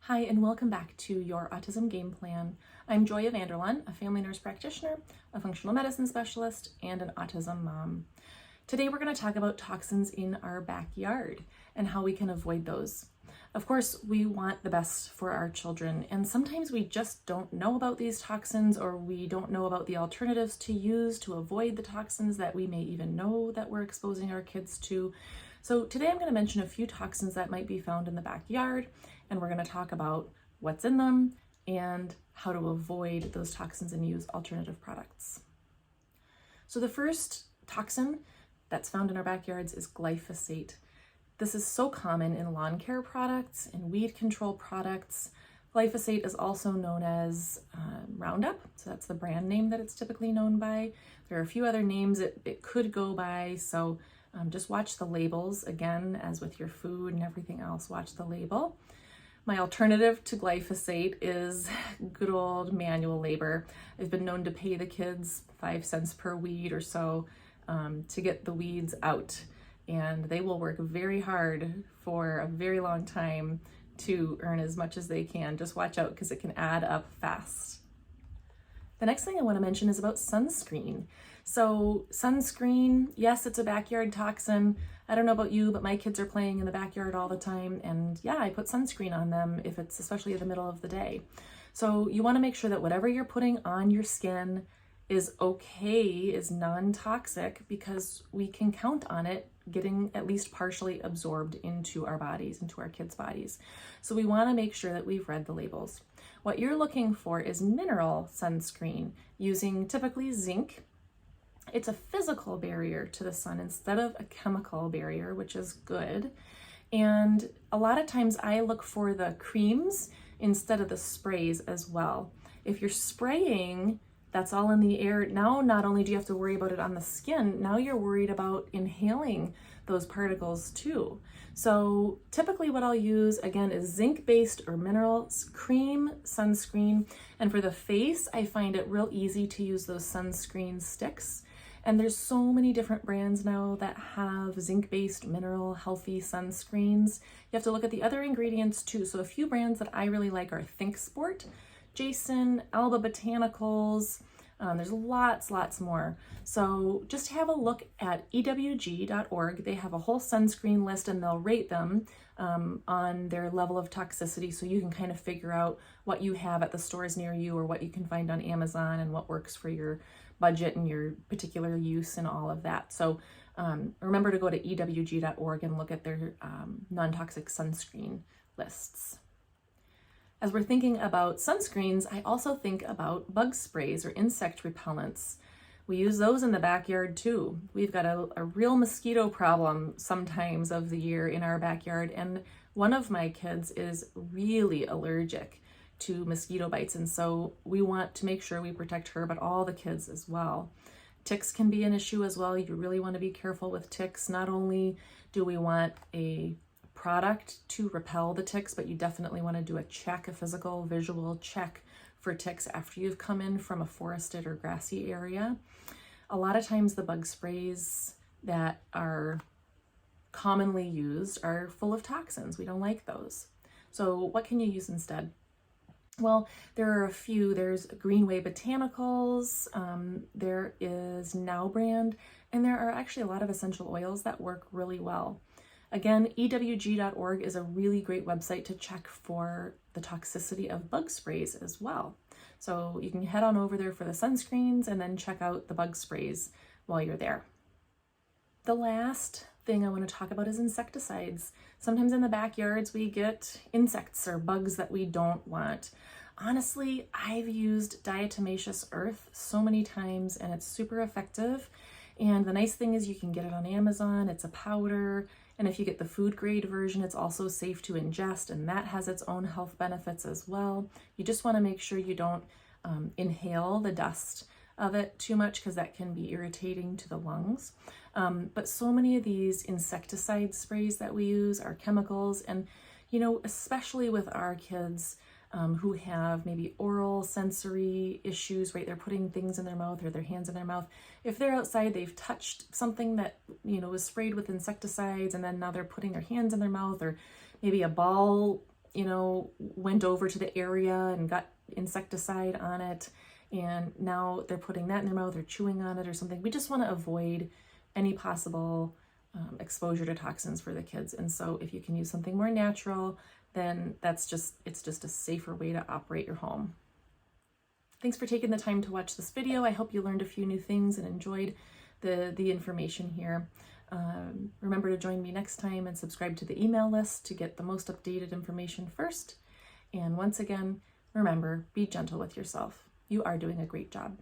Hi, and welcome back to your Autism Game Plan. I'm Joya Vanderlaan, a family nurse practitioner, a functional medicine specialist, and an autism mom. Today we're going to talk about toxins in our backyard and how we can avoid those. Of course, we want the best for our children, and sometimes we just don't know about these toxins, or we don't know about the alternatives to use to avoid the toxins that we may even know that we're exposing our kids to. So today I'm going to mention a few toxins that might be found in the backyard, and we're going to talk about what's in them and how to avoid those toxins and use alternative products. So the first toxin that's found in our backyards is glyphosate. This is so common in lawn care products and weed control products. Glyphosate is also known as Roundup, so that's the brand name that it's typically known by. There are a few other names it could go by, so just watch the labels. Again, as with your food and everything else, watch the label. My alternative to glyphosate is good old manual labor. I've been known to pay the kids 5 cents per weed or so to get the weeds out. And they will work very hard for a very long time to earn as much as they can. Just watch out because it can add up fast. The next thing I want to mention is about sunscreen. So sunscreen, yes, it's a backyard toxin. I don't know about you, but my kids are playing in the backyard all the time. And yeah, I put sunscreen on them if it's especially in the middle of the day. So you want to make sure that whatever you're putting on your skin is okay, is non-toxic, because we can count on it getting at least partially absorbed into our bodies, into our kids' bodies. So we want to make sure that we've read the labels. What you're looking for is mineral sunscreen using typically zinc. It's a physical barrier to the sun instead of a chemical barrier, which is good. And a lot of times I look for the creams instead of the sprays as well. If you're spraying, that's all in the air. Now, not only do you have to worry about it on the skin, now you're worried about inhaling those particles too. So typically what I'll use, again, is zinc-based or mineral cream sunscreen. And for the face, I find it real easy to use those sunscreen sticks. And there's so many different brands now that have zinc-based mineral healthy sunscreens. You have to look at the other ingredients too. So a few brands that I really like are Think Sport, Jason, Alba Botanicals. There's lots more. So just have a look at ewg.org. They have a whole sunscreen list and they'll rate them on their level of toxicity, so you can kind of figure out what you have at the stores near you or what you can find on Amazon and what works for your budget and your particular use and all of that. So remember to go to ewg.org and look at their non-toxic sunscreen lists. As we're thinking about sunscreens, I also think about bug sprays or insect repellents. We use those in the backyard too. We've got a real mosquito problem sometimes of the year in our backyard, and one of my kids is really allergic to mosquito bites, and so we want to make sure we protect her, but all the kids as well. Ticks can be an issue as well. You really want to be careful with ticks. Not only do we want a product to repel the ticks, but you definitely want to do a check, a physical visual check for ticks after you've come in from a forested or grassy area. A lot of times the bug sprays that are commonly used are full of toxins. We don't like those. So what can you use instead? Well, there are a few. There's Greenway Botanicals, there is Now brand, and there are actually a lot of essential oils that work really well. Again, ewg.org is a really great website to check for the toxicity of bug sprays as well. So you can head on over there for the sunscreens and then check out the bug sprays while you're there. The last thing I want to talk about is insecticides. Sometimes in the backyards we get insects or bugs that we don't want. Honestly, I've used diatomaceous earth so many times and it's super effective. And the nice thing is you can get it on Amazon. It's a powder. And if you get the food grade version, it's also safe to ingest, and that has its own health benefits as well. You just want to make sure you don't inhale the dust of it too much, because that can be irritating to the lungs. But so many of these insecticide sprays that we use are chemicals, and especially with our kids, who have maybe oral sensory issues, right? They're putting things in their mouth or their hands in their mouth. If they're outside, they've touched something that, was sprayed with insecticides, and then now they're putting their hands in their mouth, or maybe a ball went over to the area and got insecticide on it, and now they're putting that in their mouth or chewing on it or something. We just want to avoid any possible exposure to toxins for the kids. And so if you can use something more natural, then it's just a safer way to operate your home. Thanks for taking the time to watch this video. I hope you learned a few new things and enjoyed the information here. Remember to join me next time and subscribe to the email list to get the most updated information first. And once again, remember, be gentle with yourself. You are doing a great job.